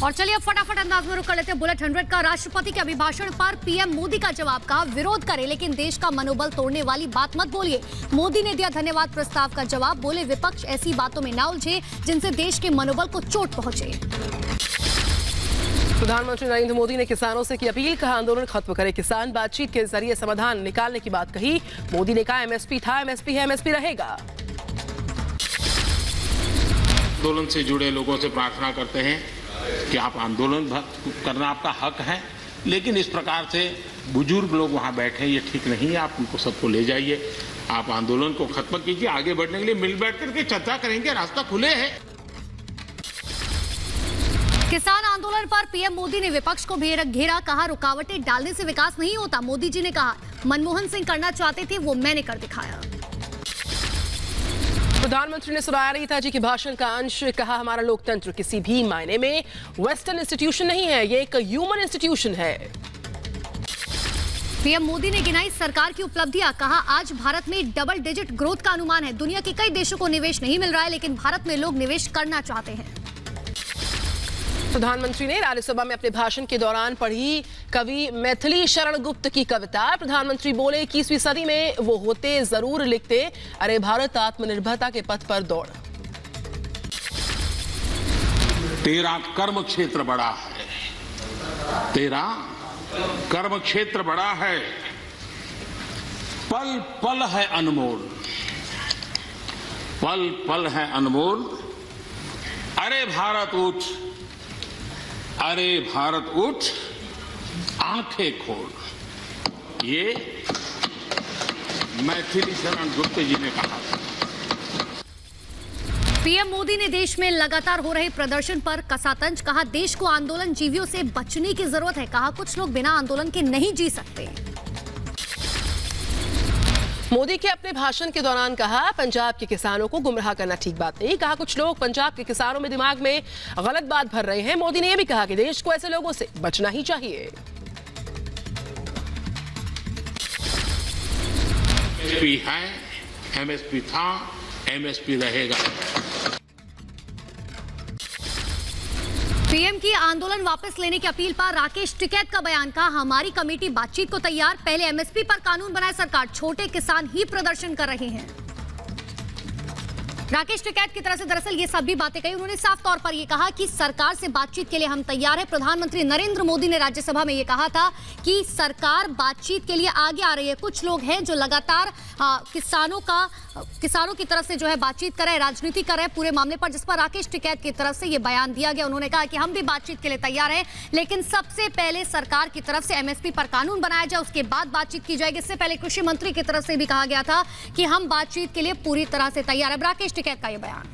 और चलिए अब फटाफट अंदाज में रुक कर लेते हैं बुलेट 100 का। राष्ट्रपति के अभिभाषण पर पीएम मोदी का जवाब, कहा विरोध करे लेकिन देश का मनोबल तोड़ने वाली बात मत बोलिए। मोदी ने दिया धन्यवाद प्रस्ताव का जवाब, बोले विपक्ष ऐसी बातों में ना उलझे जिनसे देश के मनोबल को चोट पहुंचे। प्रधानमंत्री नरेंद्र मोदी ने किसानों से की अपील, कहा आंदोलन खत्म करे किसान, बातचीत के जरिए समाधान निकालने की बात कही। मोदी ने कहा एमएसपी था, एमएसपी है, एमएसपी रहेगा। आंदोलन से जुड़े लोगों से प्रार्थना करते हैं कि आप आंदोलन करना आपका हक है, लेकिन इस प्रकार से बुजुर्ग लोग वहां बैठे ये ठीक नहीं है। आप उनको सबको ले जाइए, आप आंदोलन को खत्म कीजिए। आगे बढ़ने के लिए मिल बैठ करके चर्चा करेंगे, रास्ता खुले है। किसान आंदोलन पर पीएम मोदी ने विपक्ष को घेरा, कहा रुकावटें डालने से विकास नहीं होता। मोदी जी ने कहा मनमोहन सिंह करना चाहते थे, वो मैंने कर दिखाया। प्रधानमंत्री ने सुनाया रीता जी के भाषण का अंश, कहा हमारा लोकतंत्र किसी भी मायने में वेस्टर्न इंस्टीट्यूशन नहीं है, ये एक ह्यूमन इंस्टीट्यूशन है। पीएम मोदी ने गिनाई सरकार की उपलब्धियां, कहा आज भारत में डबल डिजिट ग्रोथ का अनुमान है। दुनिया के कई देशों को निवेश नहीं मिल रहा है, लेकिन भारत में लोग निवेश करना चाहते हैं। प्रधानमंत्री ने राज्यसभा में अपने भाषण के दौरान पढ़ी कवि मैथिली शरण गुप्त की कविता। प्रधानमंत्री बोले 21वीं सदी में वो होते जरूर लिखते, अरे भारत आत्मनिर्भरता के पथ पर दौड़। तेरा कर्म क्षेत्र बड़ा है, तेरा कर्म क्षेत्र बड़ा है, पल पल है अनमोल, पल पल है अनमोल। अरे भारत उठ, अरे भारत उठ, आंखें खोल। ये मैथिली शरण गुप्त जी ने कहा। पीएम मोदी ने देश में लगातार हो रहे प्रदर्शन पर कसा तंज, कहा देश को आंदोलन जीवियों से बचने की जरूरत है। कहा कुछ लोग बिना आंदोलन के नहीं जी सकते। मोदी के अपने भाषण के दौरान कहा पंजाब के किसानों को गुमराह करना ठीक बात नहीं। कहा कुछ लोग पंजाब के किसानों में दिमाग में गलत बात भर रहे हैं। मोदी ने यह भी कहा कि देश को ऐसे लोगों से बचना ही चाहिए। एमएसपी है, एमएसपी था, एमएसपी रहेगा। पीएम की आंदोलन वापस लेने की अपील पर राकेश टिकैत का बयान, कहा हमारी कमेटी बातचीत को तैयार, पहले एमएसपी पर कानून बनाए सरकार, छोटे किसान ही प्रदर्शन कर रहे हैं। राकेश टिकैत की तरफ से दरअसल ये सभी बातें कही। उन्होंने साफ तौर पर यह कहा कि सरकार से बातचीत के लिए हम तैयार हैं। प्रधानमंत्री नरेंद्र मोदी ने राज्यसभा में यह कहा था कि सरकार बातचीत के लिए आगे आ रही है। कुछ लोग हैं जो लगातार किसानों की तरफ से जो है बातचीत कर रहे हैं, राजनीति कर रहे हैं पूरे मामले पर, जिस पर राकेश टिकैत की तरफ से यह बयान दिया गया। उन्होंने कहा कि हम भी बातचीत के लिए तैयार हैं, लेकिन सबसे पहले सरकार की तरफ से एमएसपी पर कानून बनाया जाए, उसके बाद बातचीत की जाएगी। इससे पहले कृषि मंत्री की तरफ से भी कहा गया था कि हम बातचीत के लिए पूरी तरह से तैयार है। राकेश टिकैत का यह बयान।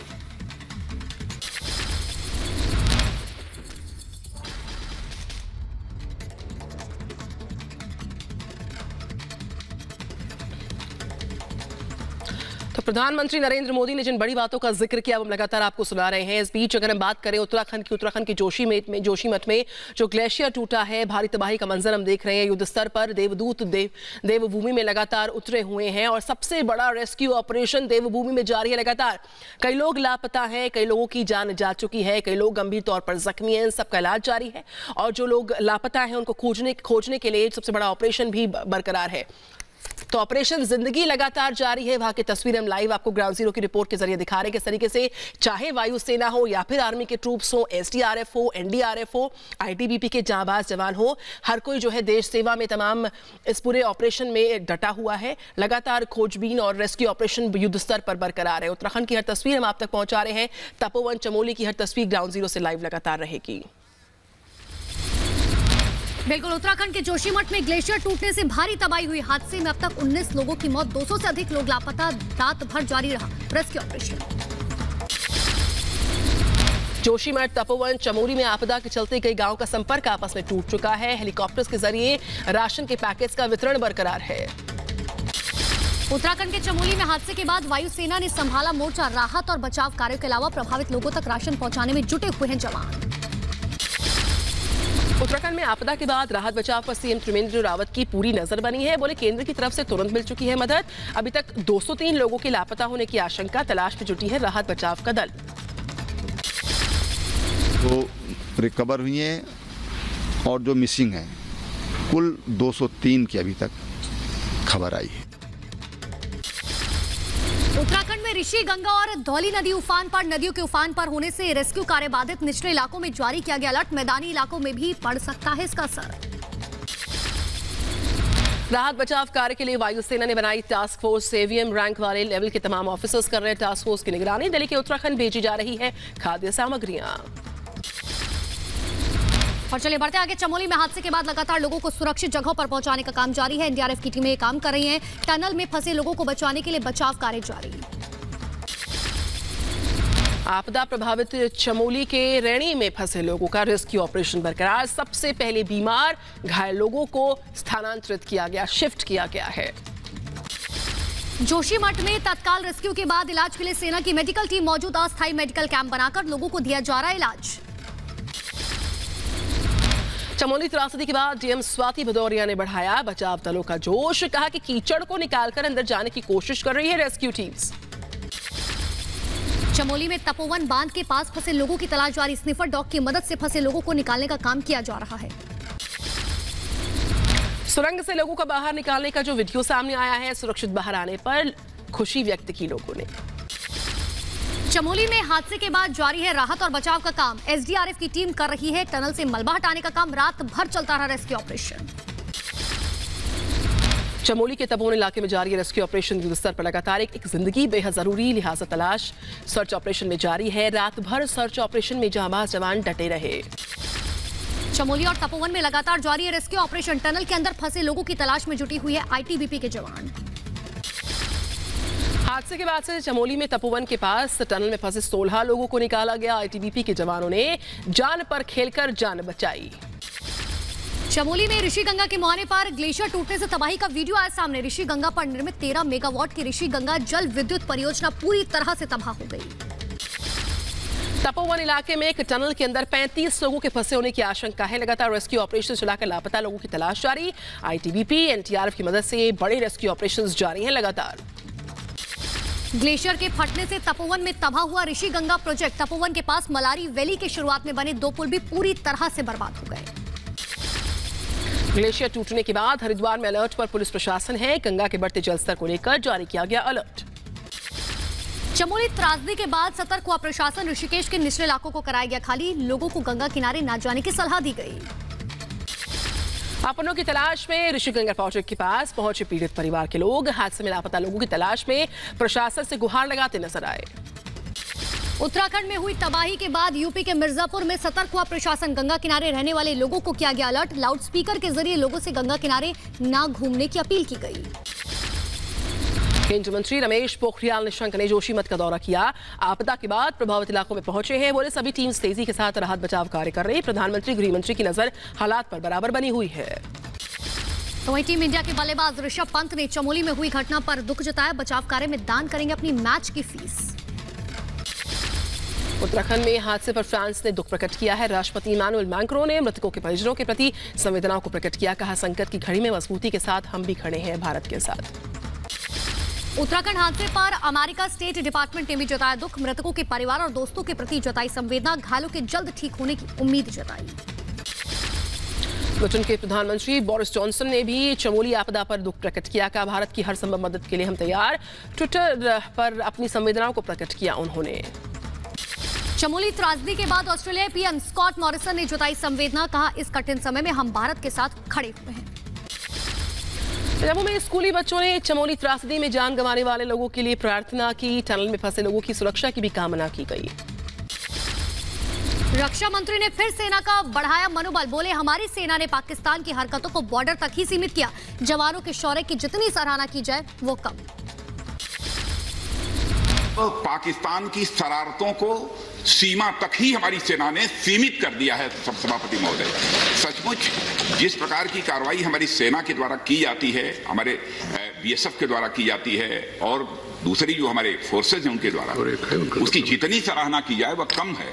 तो प्रधानमंत्री नरेंद्र मोदी ने जिन बड़ी बातों का जिक्र किया, हम लगातार आपको सुना रहे हैं। इस बीच अगर हम बात करें उत्तराखंड की जोशीमठ में जो ग्लेशियर टूटा है, भारी तबाही का मंजर हम देख रहे हैं। युद्ध स्तर पर देवदूत देवभूमि में लगातार उतरे हुए हैं और सबसे बड़ा रेस्क्यू ऑपरेशन देवभूमि में जारी है लगातार। कई लोग लापता हैं, कई लोगों की जान जा चुकी है, कई लोग गंभीर तौर पर जख्मी हैं। सबका इलाज जारी है और जो लोग लापता हैं उनको खोजने के लिए सबसे बड़ा ऑपरेशन भी बरकरार है। तो ऑपरेशन जिंदगी लगातार जारी है। वहां की तस्वीरें हम लाइव आपको ग्राउंड जीरो की रिपोर्ट के जरिए दिखा रहे हैं। किस तरीके से चाहे वायुसेना हो या फिर आर्मी के ट्रूप्स हो, एसडीआरएफ हो, एनडीआरएफ हो, आईटीबीपी के जांबाज जवान हो, हर कोई जो है देश सेवा में तमाम इस पूरे ऑपरेशन में डटा हुआ है। लगातार खोजबीन और रेस्क्यू ऑपरेशन युद्ध स्तर पर बरकरार है। उत्तराखंड की हर तस्वीर हम आप तक पहुंचा रहे हैं। तपोवन चमोली की हर तस्वीर ग्राउंड जीरो से लाइव लगातार रहेगी। बिल्कुल, उत्तराखंड के जोशीमठ में ग्लेशियर टूटने से भारी तबाही हुई। हादसे में अब तक 19 लोगों की मौत, 200 से अधिक लोग लापता। रात भर जारी रहा रेस्क्यू ऑपरेशन। जोशीमठ, तपोवन, चमोली में आपदा के चलते कई गांवों का संपर्क आपस में टूट चुका है। हेलीकॉप्टर्स के जरिए राशन के पैकेज का वितरण बरकरार है। उत्तराखंड के चमोली में हादसे के बाद वायुसेना ने संभाला मोर्चा। राहत और बचाव कार्यों के अलावा प्रभावित लोगों तक राशन पहुंचाने में जुटे हुए हैं जवान। उत्तराखंड में आपदा के बाद राहत बचाव पर सीएम त्रिवेंद्र रावत की पूरी नजर बनी है। बोले केंद्र की तरफ से तुरंत मिल चुकी है मदद। अभी तक 203 लोगों के लापता होने की आशंका, तलाश में जुटी है राहत बचाव का दल। जो रिकवर हुई हैं और जो मिसिंग हैं कुल 203 की अभी तक खबर आई है। उत्तराखंड में ऋषि गंगा और धौली नदी उफान पर, नदियों के उफान पर होने से रेस्क्यू कार्य बाधित, निचले इलाकों में जारी किया गया अलर्ट, मैदानी इलाकों में भी पड़ सकता है इसका असर। राहत बचाव कार्य के लिए वायुसेना ने बनाई टास्क फोर्स, एवीएम रैंक वाले लेवल के तमाम ऑफिसर्स कर रहे हैं टास्क फोर्स की निगरानी। दिल्ली के उत्तराखंड भेजी जा रही है खाद्य सामग्रियां। और चलिए बढ़ते आगे, चमोली में हादसे के बाद लगातार लोगों को सुरक्षित जगहों पर पहुंचाने का काम जारी है। एनडीआरएफ की टीमें काम कर रही हैं, टनल में फंसे लोगों को बचाने के लिए बचाव कार्य जारी। आपदा प्रभावित चमोली के रैणी में फंसे लोगों का रेस्क्यू ऑपरेशन बरकरार। सबसे पहले बीमार घायल लोगों को स्थानांतरित किया गया, शिफ्ट किया गया है। जोशीमठ में तत्काल रेस्क्यू के बाद इलाज के लिए सेना की मेडिकल टीम मौजूद, अस्थायी मेडिकल कैंप बनाकर लोगों को दिया जा रहा है इलाज। चमोली त्रासदी के बाद डीएम स्वाति भदौरिया ने बढ़ाया बचाव दलों का जोश, कहा कि कीचड़ को निकालकर अंदर जाने की कोशिश कर रही है रेस्क्यू टीम्स। चमोली में तपोवन बांध के पास फंसे लोगों की तलाश जारी, स्निफर डॉग की मदद से फंसे लोगों को निकालने का काम किया जा रहा है। सुरंग से लोगों को बाहर निकालने का जो वीडियो सामने आया है, सुरक्षित बाहर आने पर खुशी व्यक्त की लोगों ने। चमोली में हादसे के बाद जारी है राहत और बचाव का काम, एसडीआरएफ की टीम कर रही है टनल से मलबा हटाने का काम, रात भर चलता रहा रेस्क्यू ऑपरेशन। चमोली के तपोवन इलाके में जारी रेस्क्यू ऑपरेशन युद्ध स्तर पर लगातार एक जिंदगी बेहद जरूरी, लिहाजा तलाश सर्च ऑपरेशन में जारी है। रात भर सर्च ऑपरेशन में जांबाज जवान डटे रहे। चमोली और तपोवन में लगातार जारी है रेस्क्यू ऑपरेशन, टनल के अंदर फंसे लोगों की तलाश में जुटी हुई है आईटीबीपी के जवान। हादसे के बाद से चमोली में तपोवन के पास टनल में फंसे 16 लोगों को निकाला गया। आईटीबीपी के जवानों ने जान पर खेलकर जान बचाई। चमोली में ऋषि गंगा के मुहाने पर ग्लेशियर टूटने से तबाही का वीडियो आया सामने। ऋषि गंगा पर निर्मित 13 मेगावाट की ऋषि गंगा जल विद्युत परियोजना पूरी तरह से तबाह हो गई। तपोवन इलाके में एक टनल के अंदर 35 लोगों के फंसे होने की आशंका है। लगातार रेस्क्यू ऑपरेशन चलाकर लापता लोगों की तलाश जारी। आईटीबीपी एनडीआरएफ की मदद से बड़े रेस्क्यू ऑपरेशंस जारी हैं लगातार। ग्लेशियर के फटने से तपोवन में तबाह हुआ ऋषि गंगा प्रोजेक्ट। तपोवन के पास मलारी वैली के शुरुआत में बने 2 पुल भी पूरी तरह से बर्बाद हो गए। ग्लेशियर टूटने के बाद हरिद्वार में अलर्ट पर पुलिस प्रशासन है। गंगा के बढ़ते जलस्तर को लेकर जारी किया गया अलर्ट। चमोली त्रासदी के बाद सतर्क हुआ प्रशासन, ऋषिकेश के निचले इलाकों को कराया गया खाली, लोगों को गंगा किनारे न जाने की सलाह दी गई। अपनों की तलाश में ऋषि गंगा प्रोजेक्ट के पास पहुंचे पीड़ित परिवार के लोग। हादसे में लापता लोगों की तलाश में प्रशासन से गुहार लगाते नजर आए। उत्तराखंड में हुई तबाही के बाद यूपी के मिर्जापुर में सतर्क हुआ प्रशासन, गंगा किनारे रहने वाले लोगों को किया गया अलर्ट। लाउडस्पीकर के जरिए लोगों से गंगा किनारे न घूमने की अपील की गई। केंद्रीय मंत्री रमेश पोखरियाल निशंक ने जोशीमठ का दौरा किया। आपदा के बाद प्रभावित इलाकों में पहुंचे हैं। बोले सभी टीम्स तेजी के साथ राहत बचाव कार्य कर रही। प्रधानमंत्री गृह मंत्री की नजर हालात पर बराबर बनी हुई है। तो वहीं टीम इंडिया के बल्लेबाज ऋषभ पंत ने चमोली में हुई घटना पर दुख जताया, बचाव कार्य में दान करेंगे अपनी मैच की फीस। उत्तराखंड में हादसे पर फ्रांस ने दुख प्रकट किया है। राष्ट्रपति इमानुएल मैक्रों ने मृतकों के परिजनों के प्रति संवेदनाओं को प्रकट किया। कहा संकट की घड़ी में मजबूती के साथ हम भी खड़े हैं भारत के साथ। उत्तराखंड हादसे पर अमेरिका स्टेट डिपार्टमेंट ने भी जताया दुख, मृतकों के परिवार और दोस्तों के प्रति जताई संवेदना, घायलों के जल्द ठीक होने की उम्मीद जताई। ब्रिटेन के प्रधानमंत्री बोरिस जॉनसन ने भी चमोली आपदा पर दुख प्रकट किया। कहा भारत की हर संभव मदद के लिए हम तैयार। ट्विटर पर अपनी संवेदनाओं को प्रकट किया उन्होंने। चमोली त्रासदी के बाद ऑस्ट्रेलियाई पीएम स्कॉट मॉरिसन ने जताई संवेदना, कहा इस कठिन समय में हम भारत के साथ खड़े हुए हैं। जम्मू में स्कूली बच्चों ने चमोली त्रासदी में जान गंवाने वाले लोगों के लिए प्रार्थना की। टनल में फंसे लोगों की सुरक्षा की भी कामना की गई। रक्षा मंत्री ने फिर सेना का बढ़ाया मनोबल, बोले हमारी सेना ने पाकिस्तान की हरकतों को बॉर्डर तक ही सीमित किया। जवानों के शौर्य की जितनी सराहना की जाए वो कम। पाकिस्तान की शरारतों को सीमा तक ही हमारी सेना ने सीमित कर दिया है। सभापति महोदय, सचमुच जिस प्रकार की कार्रवाई हमारी सेना के द्वारा की जाती है, हमारे बीएसएफ के द्वारा की जाती है और दूसरी जो हमारे फोर्सेज हैं उनके द्वारा, उसकी जितनी सराहना की जाए वह कम है।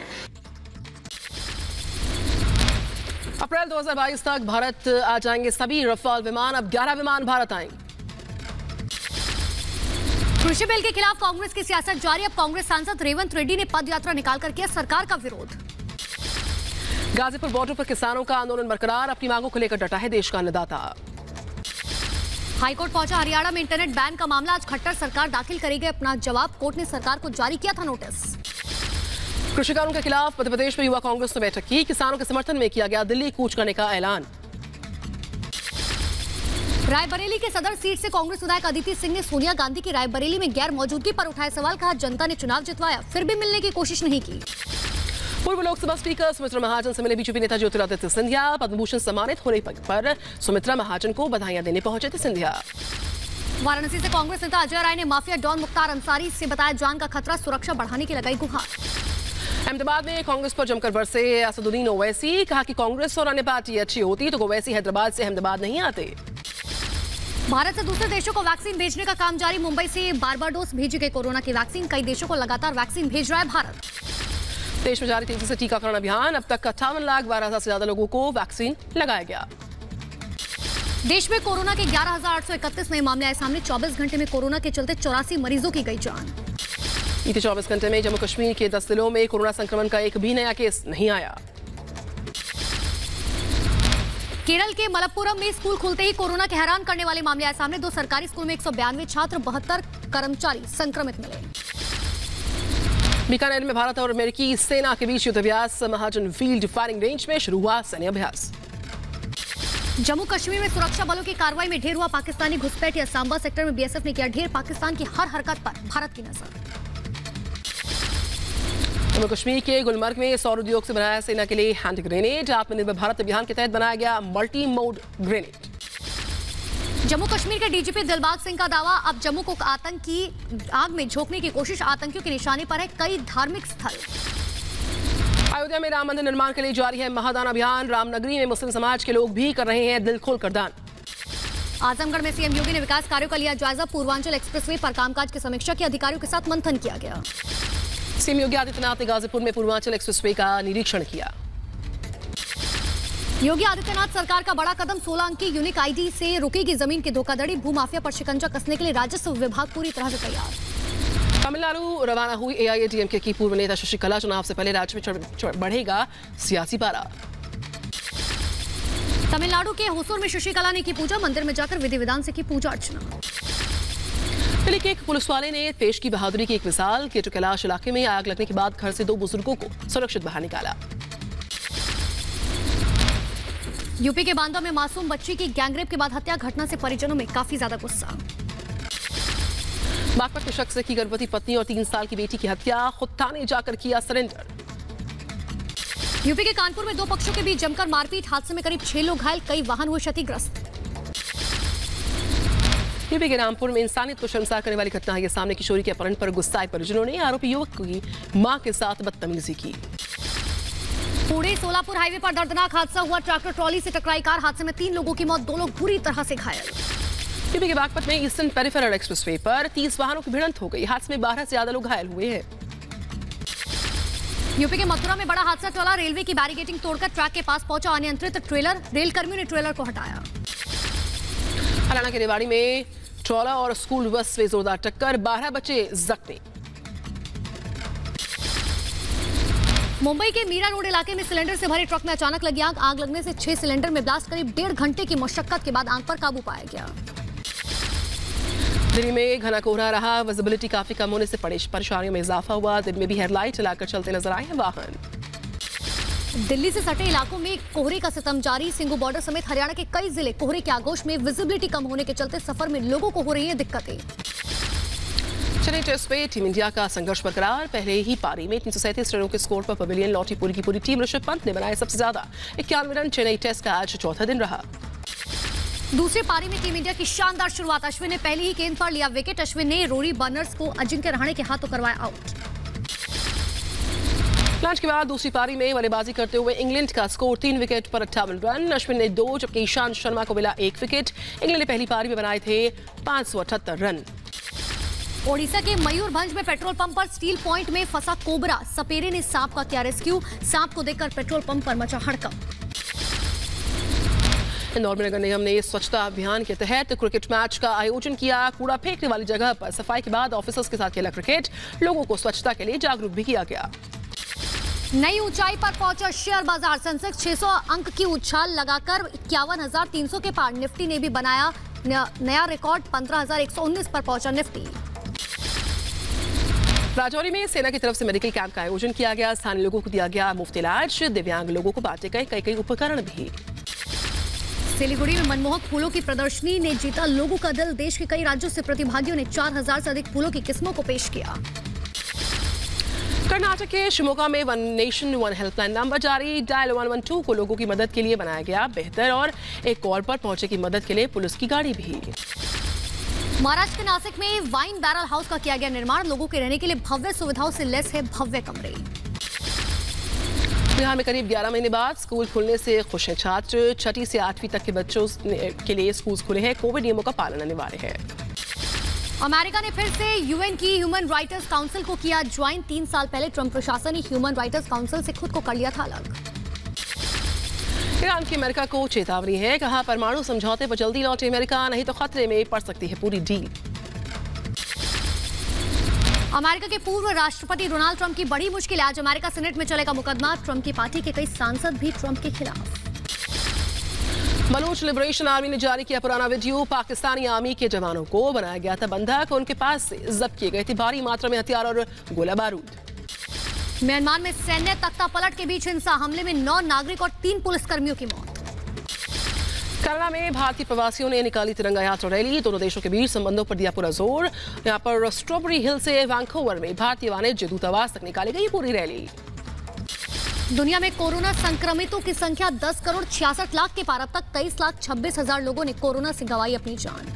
अप्रैल 2022 तक भारत आ जाएंगे सभी रफाल विमान। अब 11 विमान भारत आएंगे। कृषि बिल के खिलाफ कांग्रेस की सियासत जारी। अब कांग्रेस सांसद रेवंत रेड्डी ने पद यात्रा निकालकर किया सरकार का विरोध। गाजीपुर बॉर्डर पर किसानों का आंदोलन बरकरार, अपनी मांगों को लेकर डटा है देश का अन्नदाता। हाईकोर्ट पहुंचा हरियाणा में इंटरनेट बैन का मामला, आज खट्टर सरकार दाखिल करेगी अपना जवाब, कोर्ट ने सरकार को जारी किया था नोटिस। कृषि कानून के खिलाफ मध्य प्रदेश में युवा कांग्रेस ने बैठक की, किसानों के समर्थन में किया गया दिल्ली कूच करने का ऐलान। रायबरेली के सदर सीट से कांग्रेस विधायक अदिति सिंह ने सोनिया गांधी की रायबरेली में गैर मौजूदगी पर उठाए सवाल, कहा जनता ने चुनाव जितवाया फिर भी मिलने की कोशिश नहीं की। पूर्व लोकसभा स्पीकर सुमित्रा महाजन से मिले बीजेपी नेता ज्योतिरादित्य सिंधिया, पद्म भूषण सम्मानित होने पर सुमित्रा महाजन को बधाइयां देने पहुंचे थे सिंधिया। वाराणसी से कांग्रेस नेता अजय राय ने माफिया डॉन मुख्तार अंसारी से बताया जान का खतरा, सुरक्षा बढ़ाने की लगाई गुहार। अहमदाबाद में कांग्रेस पर जमकर बरसे असदुद्दीन ओवैसी, कहा कि कांग्रेस और अन्य पार्टी अच्छी होती तो ओवैसी हैदराबाद से अहमदाबाद नहीं आते। भारत से दूसरे देशों को वैक्सीन भेजने का काम जारी, मुंबई से बारबाडोस भेजी गई कोरोना की वैक्सीन, कई देशों को लगातार वैक्सीन भेज रहा है भारत। देश में जारी तेजी से टीकाकरण अभियान, अब तक 58,12,000 से ज्यादा लोगों को वैक्सीन लगाया गया। देश में कोरोना के 11,831 नए मामले आए सामने, 24 घंटे में कोरोना के चलते 84 मरीजों की गई जान। बीते 24 घंटे में जम्मू कश्मीर के 10 जिलों में कोरोना संक्रमण का एक भी नया केस नहीं आया। केरल के मलप्पुरम में स्कूल खुलते ही कोरोना के हैरान करने वाले मामले आए सामने, 2 सरकारी स्कूल में 192 छात्र, 72 कर्मचारी संक्रमित मिले। बीकानेर में भारत और अमेरिकी सेना के बीच युद्धाभ्यास, महाजन फील्ड फायरिंग रेंज में शुरू हुआ सैन्य अभ्यास। जम्मू कश्मीर में सुरक्षा बलों की कार्रवाई में ढेर हुआ पाकिस्तानी घुसपैठिया, सांबा सेक्टर में बीएसएफ ने किया ढेर, पाकिस्तान की हर हरकत पर भारत की नजर। जम्मू कश्मीर के गुलमर्ग में सौर उद्योग से बनाया सेना के लिए हैंड ग्रेनेड, आत्मनिर्भर भारत अभियान के तहत बनाया गया multi mode grenade. Jammu Kashmir के डीजीपी दिलबाग सिंह का दावा, अब जम्मू को आतंकी आग में झोंकने की कोशिश, आतंकियों के निशाने पर है कई धार्मिक स्थल। अयोध्या में राम मंदिर निर्माण के लिए जारी है महादान अभियान, रामनगरी में मुस्लिम समाज के लोग भी कर रहे हैं दिल खोलकर दान। आजमगढ़ में सीएम योगी ने विकास कार्यों का लिया जायजा, पूर्वांचल एक्सप्रेसवे पर कामकाज की समीक्षा की, अधिकारियों के साथ मंथन किया गया। सीएम योगी आदित्यनाथ ने गाजीपुर में पूर्वांचल एक्सप्रेसवे का निरीक्षण किया। योगी आदित्यनाथ सरकार का बड़ा कदम, 16 अंकी यूनिक आईडी से रुकेगी जमीन की धोखाधड़ी, भूमाफिया पर शिकंजा कसने के लिए राजस्व विभाग पूरी तरह से तैयार। तमिलनाडु रवाना हुई एआईएडीएमके की पूर्व नेता शशिकला, चुनाव से पहले राज्य में बढ़ेगा सियासी पारा। तमिलनाडु के होसूर में शशिकला ने की पूजा, मंदिर में जाकर विधि विधान से की पूजा अर्चना। दिल्ली के एक पुलिस वाले ने पेश की बहादुरी की एक मिसाल, केटू कैलाश इलाके में आग लगने के बाद घर से 2 बुजुर्गों को सुरक्षित बाहर निकाला। यूपी के बांदा में मासूम बच्ची की गैंगरेप के बाद हत्या, घटना से परिजनों में काफी ज्यादा गुस्सा। बागपत के शख्स की गर्भवती पत्नी और 3 साल की बेटी की हत्या, खुद थाने जाकर किया सरेंडर। यूपी के कानपुर में 2 पक्षों के बीच जमकर मारपीट, हादसे में करीब 6 लोग घायल, कई वाहन हुए क्षतिग्रस्त। यूपी के रामपुर में इंसानियत को शर्मसार करने वाली घटना है सामने, किशोरी के अपहरण पर गुस्साए परिजनों ने आरोपी युवक की मां के साथ बदतमीजी की। पुणे सोलापुर हाईवे पर दर्दनाक हादसा हुआ, ट्रैक्टर ट्रॉली से टकराई कार, हादसे में 3 लोगों की मौत, 2 लोग बुरी तरह से घायल। यूपी के बागपत में ईस्टर्न पेरिफेरल एक्सप्रेसवे पर 30 वाहनों की भिड़ंत हो गई, हादसे में 12 से ज्यादा लोग घायल हुए हैं। यूपी के मथुरा में बड़ा हादसा टला, रेलवे की बैरिकेडिंग तोड़कर ट्रैक के पास पहुंचा अनियंत्रित ट्रेलर, रेल कर्मियों ने ट्रेलर को हटाया। हरियाणा के रेवाड़ी में ट्रॉला और स्कूल बस में जोरदार टक्कर, 12 बच्चे जख्मी। मुंबई के मीरा रोड इलाके में सिलेंडर से भरे ट्रक में अचानक लगी आग, आग लगने से 6 सिलेंडर में ब्लास्ट, करीब 1.5 घंटे की मशक्कत के बाद आग पर काबू पाया गया। दिल्ली में घना कोहरा रहा, विजिबिलिटी काफी कम होने से परेशानियों में इजाफा हुआ, दिन में भी हेडलाइट चलाकर चलते नजर आए हैं वाहन। दिल्ली से सटे इलाकों में कोहरे का सितम जारी, सिंगू बॉर्डर समेत हरियाणा के कई जिले कोहरे के आगोश में, विजिबिलिटी कम होने के चलते सफर में लोगों को हो रही है दिक्कतें। चेन्नई टेस्ट पे टीम इंडिया का संघर्ष बरकरार, पहले ही पारी में 337 रनों के स्कोर पर पवेलियन लौटी पूरी की पूरी टीम, ऋषभ पंत ने बनाए सबसे ज्यादा 91 रन। चेन्नई टेस्ट का आज चौथा दिन रहा। दूसरे पारी में टीम इंडिया की शानदार शुरुआत, अश्विन ने पहली ही गेंद पर लिया विकेट, अश्विन ने रोरी बर्नर्स को अजिंक्य रहाणे के हाथों करवाया आउट। लंच के बाद दूसरी पारी में बल्लेबाजी करते हुए इंग्लैंड का स्कोर 3 विकेट पर 58 रन, अश्विन ने 2 जबकि ईशांत शर्मा को मिला 1 विकेट। इंग्लैंड ने पहली पारी में बनाए थे 578 रन। ओडिशा के मयूरभंज में पेट्रोल पंप पर स्टील पॉइंट में फंसा कोबरा, सपेरे ने सांप का किया रेस्क्यू, सांप को देखकर पेट्रोल पंप पर मचा हड़कंप। इंदौर में नगर निगम ने स्वच्छता अभियान के तहत क्रिकेट मैच का आयोजन किया, कूड़ा फेंकने वाली जगह पर सफाई के बाद ऑफिसर्स के साथ खेला क्रिकेट, लोगों को स्वच्छता के लिए जागरूक भी किया गया। नई ऊंचाई पर पहुंचा शेयर बाजार। सेंसेक्स 600 अंक की उछाल लगाकर 51,300 के पार। निफ्टी ने भी बनाया नया रिकॉर्ड, 15,119 पर पहुंचा निफ्टी। राजौरी में सेना की तरफ से मेडिकल कैंप का आयोजन किया गया। स्थानीय लोगों को दिया गया मुफ्त इलाज। दिव्यांग लोगों को बांटे गए कई उपकरण भी। सिलीगुड़ी में मनमोहक फूलों की प्रदर्शनी ने जीता लोगों का दिल। देश के कई राज्यों से प्रतिभागियों ने 4,000 से अधिक फूलों की किस्मों को पेश किया। कर्नाटक के शिमोगा में one nation one helpline number जारी। डायल 112 को लोगों की मदद के लिए बनाया गया बेहतर, और एक कॉल पर पहुंचे की मदद के लिए पुलिस की गाड़ी भी। महाराष्ट्र के नासिक में वाइन बैरल हाउस का किया गया निर्माण। लोगों के रहने के लिए भव्य सुविधाओं से लैस है भव्य कमरे। बिहार में करीब 11 महीने बाद स्कूल खुलने से खुश हैं छात्र। 6ठी से 8वीं तक के बच्चों के लिए स्कूल खुले हैं। कोविड नियमों का पालन अनिवार्य है। अमेरिका ने फिर से यूएन की ह्यूमन राइट्स काउंसिल को किया ज्वाइन। 3 साल पहले ट्रंप प्रशासन ने ह्यूमन राइट्स काउंसिल से खुद को कर लिया था अलग। ईरान की अमेरिका को चेतावनी है। कहा, परमाणु समझौते पर जल्दी लौटे अमेरिका, नहीं तो खतरे में पड़ सकती है पूरी डील। अमेरिका के पूर्व राष्ट्रपति डोनाल्ड ट्रंप की बड़ी मुश्किल। आज अमेरिका सीनेट में चलेगा मुकदमा। ट्रंप की पार्टी के कई सांसद भी ट्रंप के खिलाफ। बलूच लिबरेशन आर्मी ने जारी किया पुराना वीडियो। पाकिस्तानी आर्मी के जवानों को बनाया गया था बंधक। उनके पास से जब्त किए गए थे भारी मात्रा में हथियार और गोला बारूद। म्यांमार में सैन्य तख्ता पलट के बीच हिंसा। हमले में 9 नागरिक और 3 पुलिसकर्मियों की मौत। कनाडा में भारतीय प्रवासियों ने निकाली तिरंगा यात्रा रैली। दोनों देशों के बीच संबंधों पर दिया पूरा जोर। यहाँ पर स्ट्रॉबेरी हिल से वैंकूवर में भारतीय वाणिज्य दूतावास तक निकाली गई पूरी रैली। दुनिया में कोरोना संक्रमितों की संख्या 10 करोड़ 66 लाख के पार। अब तक 23,26,000 लोगों ने कोरोना से गंवाई अपनी जान।